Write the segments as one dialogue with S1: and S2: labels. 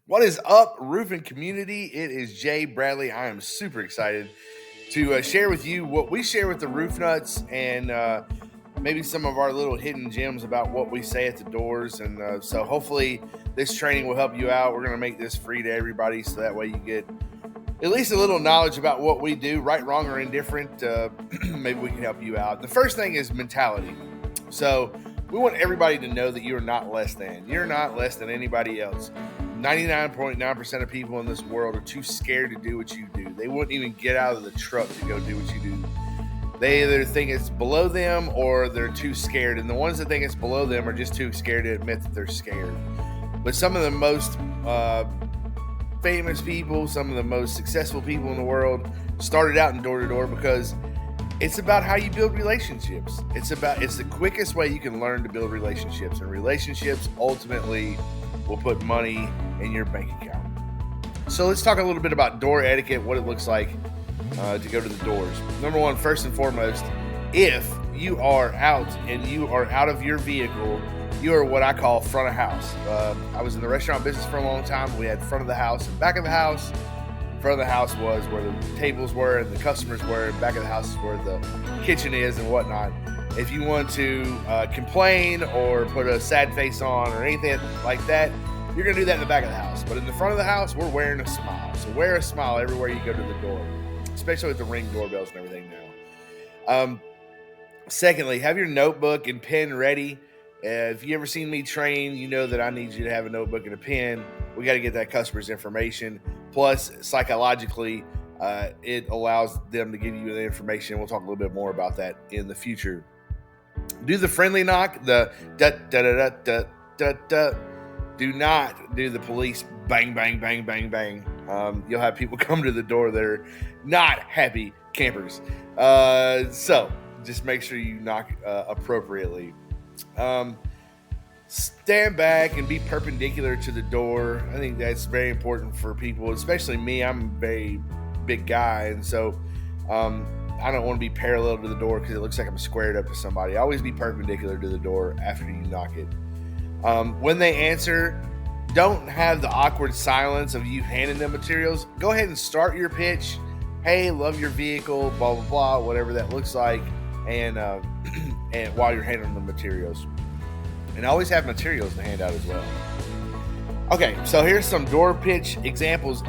S1: What is up, roofing community? It is Jay Bradley. I am super excited to share with you what we share with the roof nuts and maybe some of our little hidden gems about what we say at the doors. And so hopefully this training will help you out. We're going to make this free to everybody so that way you get at least a little knowledge about what we do, right, wrong, or indifferent. Maybe we can help you out. The first thing is mentality. So we want everybody to know that you're not less than. You're not less than anybody else. 99.9% of people in this world are too scared to do what you do. They wouldn't even get out of the truck to go do what you do. They either think it's below them or they're too scared. And the ones that think it's below them are just too scared to admit that they're scared. But some of the most famous people, some of the most successful people in the world started out in door-to-door because it's about how you build relationships. It's the quickest way you can learn to build relationships. And relationships ultimately will put money in your bank account. So let's talk a little bit about door etiquette, what it looks like to go to the doors. Number one, first and foremost, if you are out and you are out of your vehicle, you are what I call front of house. I was in the restaurant business for a long time. We had front of the house and back of the house. Front of the house was where the tables were and the customers were, and back of the house is where the kitchen is and whatnot. If you want to complain or put a sad face on or anything like that, you're going to do that in the back of the house. But in the front of the house, we're wearing a smile. So wear a smile everywhere you go to the door, especially with the Ring doorbells and everything now. Secondly, have your notebook and pen ready. If you ever seen me train, you know that I need you to have a notebook and a pen. We got to get that customer's information. Plus, psychologically, it allows them to give you the information. We'll talk a little bit more about that in the future. Do the friendly knock, the da-da-da-da-da-da. Do not do the police bang, bang, bang, bang, bang. You'll have people come to the door that are not happy campers. So just make sure you knock appropriately. Stand back and be perpendicular to the door. I think that's very important for people, especially me. I'm a very big guy, and so I don't want to be parallel to the door because it looks like I'm squared up to somebody. Always be perpendicular to the door after you knock it. When they answer, don't have the awkward silence of you handing them materials. Go ahead and start your pitch. Hey, love your vehicle, blah, blah, blah, whatever that looks like, and while you're handling the materials. And always have materials to hand out as well. Okay, so here's some door pitch examples.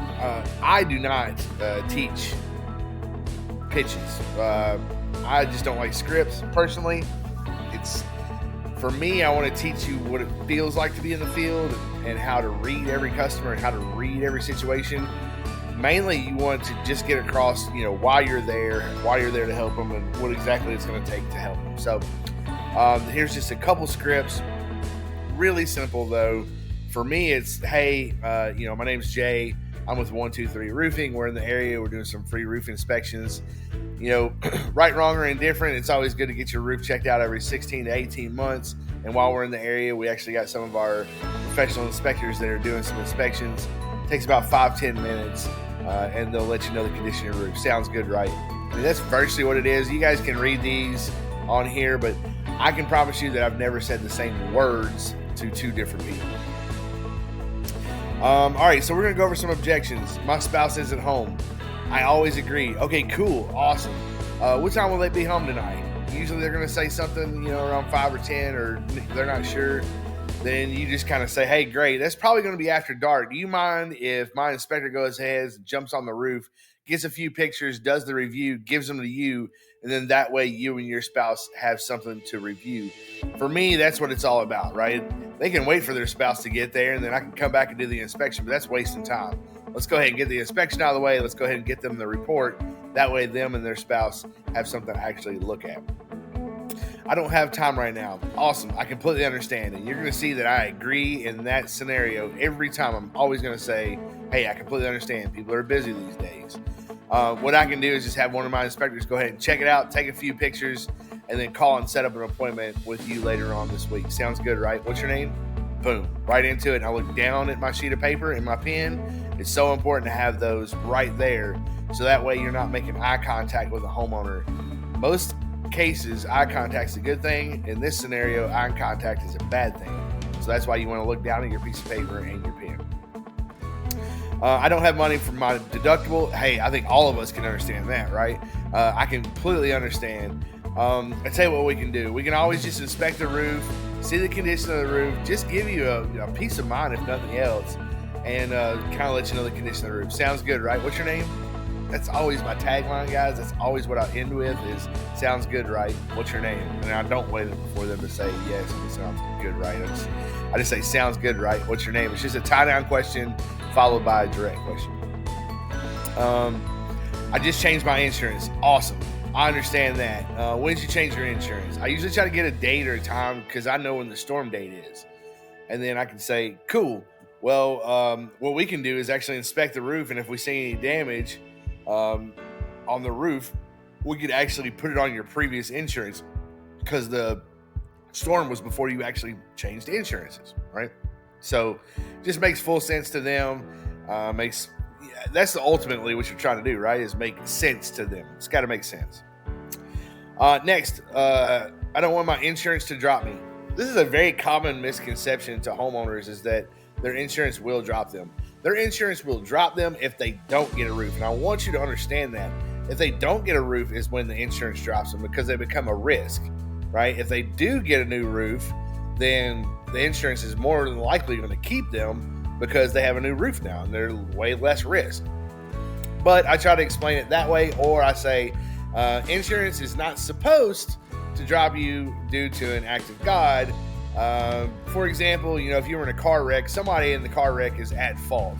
S1: I do not teach pitches. I just don't like scripts personally. For me, I want to teach you what it feels like to be in the field and how to read every customer and how to read every situation. Mainly, you want to just get across, why you're there to help them, and what exactly it's going to take to help them. So here's just a couple scripts. Really simple though. For me, it's, hey, my name's Jay. I'm with 123 Roofing. We're in the area. We're doing some free roof inspections. Right, wrong, or indifferent, it's always good to get your roof checked out every 16 to 18 months. And while we're in the area, we actually got some of our professional inspectors that are doing some inspections. It takes about 5-10 minutes, and they'll let you know the condition of your roof. Sounds good, right? I mean, that's virtually what it is. You guys can read these on here, but I can promise you that I've never said the same words to two different people. All right, so we're going to go over some objections. My spouse isn't home. I always agree. Okay, cool, awesome. What time will they be home tonight? Usually they're going to say something, around 5 or 10, or they're not sure. Then you just kind of say, hey, great, that's probably going to be after dark. Do you mind if my inspector goes ahead, jumps on the roof, gets a few pictures, does the review, gives them to you, and then that way you and your spouse have something to review. For me, that's what it's all about, right? They can wait for their spouse to get there, and then I can come back and do the inspection, but that's wasting time. Let's go ahead and get the inspection out of the way. Let's go ahead and get them the report. That way them and their spouse have something to actually look at. I don't have time right now. Awesome. I completely understand. And you're going to see that I agree in that scenario every time. I'm always going to say, hey, I completely understand. People are busy these days. What I can do is just have one of my inspectors go ahead and check it out, take a few pictures, and then call and set up an appointment with you later on this week. Sounds good, right? What's your name? Boom. Right into it. And I look down at my sheet of paper and my pen. It's so important to have those right there, so that way you're not making eye contact with a homeowner. Most cases, eye contact is a good thing. In this scenario, eye contact is a bad thing. So that's why you want to look down at your piece of paper and your pen. I don't have money for my deductible. Hey, I think all of us can understand that, right? I can completely understand. I tell you what we can do. We can always just inspect the roof, see the condition of the roof, just give you a peace of mind, if nothing else, and kind of let you know the condition of the roof. Sounds good, right? What's your name? That's always my tagline, guys. That's always what I end with is, sounds good, right? What's your name? And I don't wait for them to say, yes, it sounds good, right? I just say, sounds good, right? What's your name? It's just a tie-down question followed by a direct question. I just changed my insurance. Awesome. I understand that. When did you change your insurance? I usually try to get a date or a time because I know when the storm date is. And then I can say, cool. Well, what we can do is actually inspect the roof. And if we see any damage on the roof, we could actually put it on your previous insurance because the storm was before you actually changed insurances, right? So just makes full sense to them. That's ultimately what you're trying to do, right? Is make sense to them. It's got to make sense. Next, I don't want my insurance to drop me. This is a very common misconception to homeowners, is that their insurance will drop them. Their insurance will drop them if they don't get a roof. And I want you to understand that. If they don't get a roof is when the insurance drops them, because they become a risk, right? If they do get a new roof, then the insurance is more than likely going to keep them because they have a new roof now and they're way less risk. But I try to explain it that way, or I say insurance is not supposed to drop you due to an act of God. For example, if you were in a car wreck, somebody in the car wreck is at fault.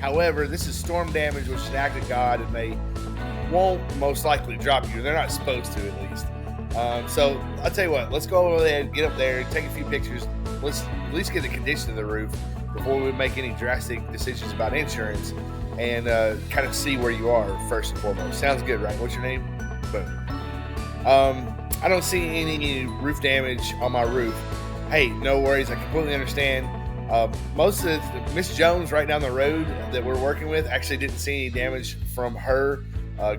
S1: However, this is storm damage, which is an act of God, and they won't most likely drop you. They're not supposed to, at least. So I'll tell you what, let's go over there, get up there, take a few pictures. Let's at least get the condition of the roof before we make any drastic decisions about insurance, and kind of see where you are first and foremost. Sounds good, right? What's your name? Boom. I don't see any roof damage on my roof. Hey, no worries. I completely understand. Most of Miss Jones right down the road that we're working with actually didn't see any damage from her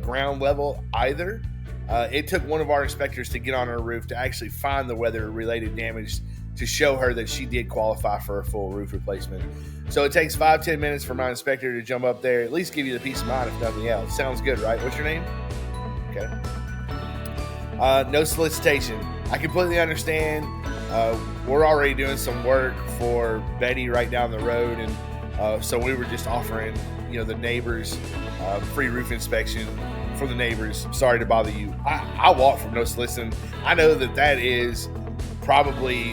S1: ground level either. It took one of our inspectors to get on her roof to actually find the weather-related damage to show her that she did qualify for a full roof replacement. So it takes 5-10 minutes for my inspector to jump up there, at least give you the peace of mind, if nothing else. Sounds good, right? What's your name? Okay. No solicitation. I completely understand. We're already doing some work for Betty right down the road, and so we were just offering, the neighbors free roof inspection for the neighbors. Sorry to bother you. I walk from no soliciting. I know that is probably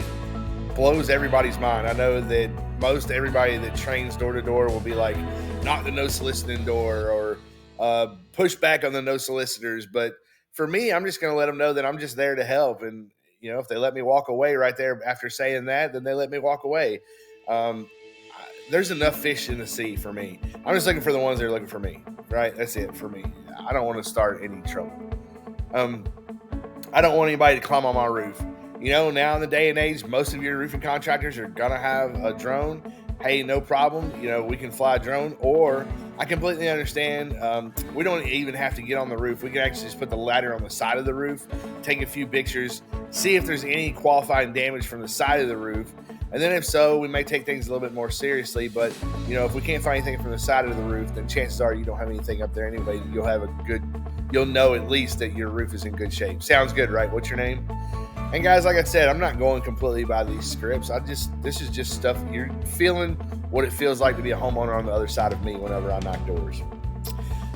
S1: blows everybody's mind. I know that most everybody that trains door to door will be like, knock the no soliciting door, or push back on the no solicitors. But for me, I'm just going to let them know that I'm just there to help. And, if they let me walk away right there after saying that, then they let me walk away. There's enough fish in the sea for me. I'm just looking for the ones that are looking for me, right? That's it for me. I don't want to start any trouble. I don't want anybody to climb on my roof. Now in the day and age, most of your roofing contractors are going to have a drone. Hey, no problem. We can fly a drone, or I completely understand. We don't even have to get on the roof. We can actually just put the ladder on the side of the roof, take a few pictures, see if there's any qualifying damage from the side of the roof. And then if so, we may take things a little bit more seriously. But, if we can't find anything from the side of the roof, then chances are you don't have anything up there anyway. You'll know at least that your roof is in good shape. Sounds good, right? What's your name? And guys, like I said, I'm not going completely by these scripts. This is just stuff you're feeling, what it feels like to be a homeowner on the other side of me whenever I knock doors.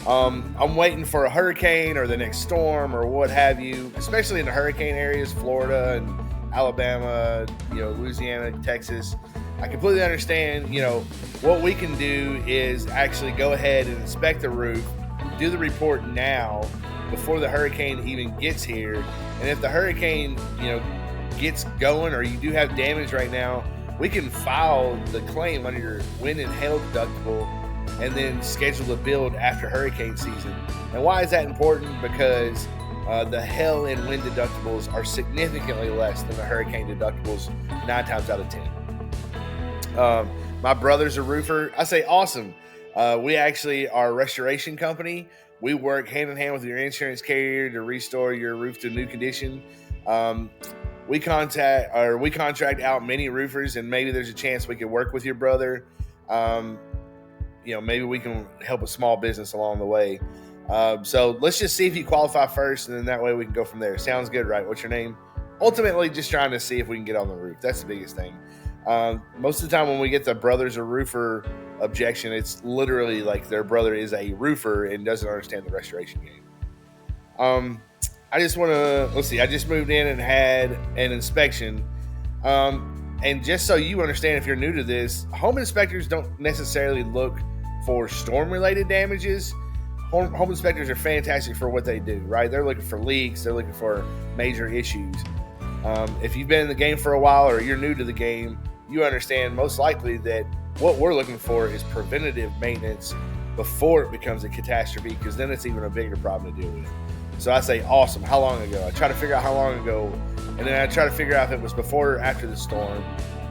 S1: I'm waiting for a hurricane or the next storm or what have you, especially in the hurricane areas, Florida and Alabama, Louisiana, Texas. I completely understand. What we can do is actually go ahead and inspect the roof, do the report now before the hurricane even gets here. And if the hurricane, gets going, or you do have damage right now, we can file the claim under your wind and hail deductible and then schedule the build after hurricane season. And why is that important? Because the hail and wind deductibles are significantly less than the hurricane deductibles 9 times out of 10. My brother's a roofer. I say, awesome. We actually are a restoration company. We work hand in hand with your insurance carrier to restore your roof to new condition. We contract out many roofers, and maybe there's a chance we could work with your brother. maybe we can help a small business along the way. So let's just see if you qualify first, and then that way we can go from there. Sounds good, right? What's your name? Ultimately, just trying to see if we can get on the roof. That's the biggest thing. Most of the time when we get the brothers or roofer objection, it's literally like their brother is a roofer and doesn't understand the restoration game. I just want to, let's see, I just moved in and had an inspection. And just so you understand, if you're new to this, home inspectors don't necessarily look for storm-related damages. Home inspectors are fantastic for what they do, right? They're looking for leaks. They're looking for major issues. If you've been in the game for a while or you're new to the game, you understand most likely that what we're looking for is preventative maintenance before it becomes a catastrophe, because then it's even a bigger problem to deal with. So I say, awesome, how long ago? I try to figure out how long ago, and then I try to figure out if it was before or after the storm.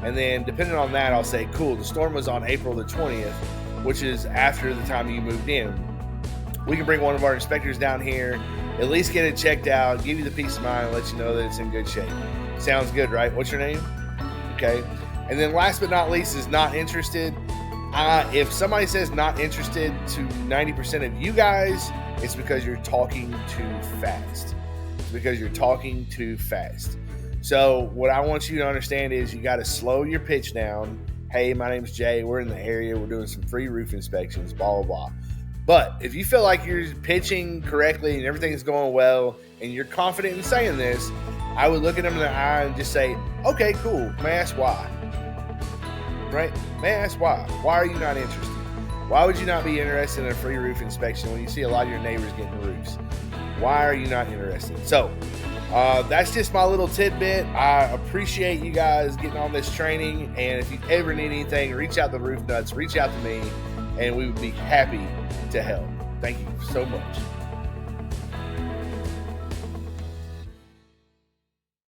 S1: And then depending on that, I'll say, cool, the storm was on April the 20th, which is after the time you moved in. We can bring one of our inspectors down here, at least get it checked out, give you the peace of mind, and let you know that it's in good shape. Sounds good, right? What's your name? Okay. And then last but not least is not interested. If somebody says not interested to 90% of you guys, it's because you're talking too fast. It's because you're talking too fast. So what I want you to understand is you got to slow your pitch down. Hey, my name's Jay. We're in the area. We're doing some free roof inspections, blah, blah, blah. But if you feel like you're pitching correctly and everything's going well and you're confident in saying this, I would look at them in the eye and just say, okay, cool. May I ask why? Right? May I ask why? Why are you not interested? Why would you not be interested in a free roof inspection when you see a lot of your neighbors getting roofs? Why are you not interested? So that's just my little tidbit. I appreciate you guys getting on this training. And if you ever need anything, reach out to Roof Nuts, reach out to me, and we would be happy to help. Thank you so much.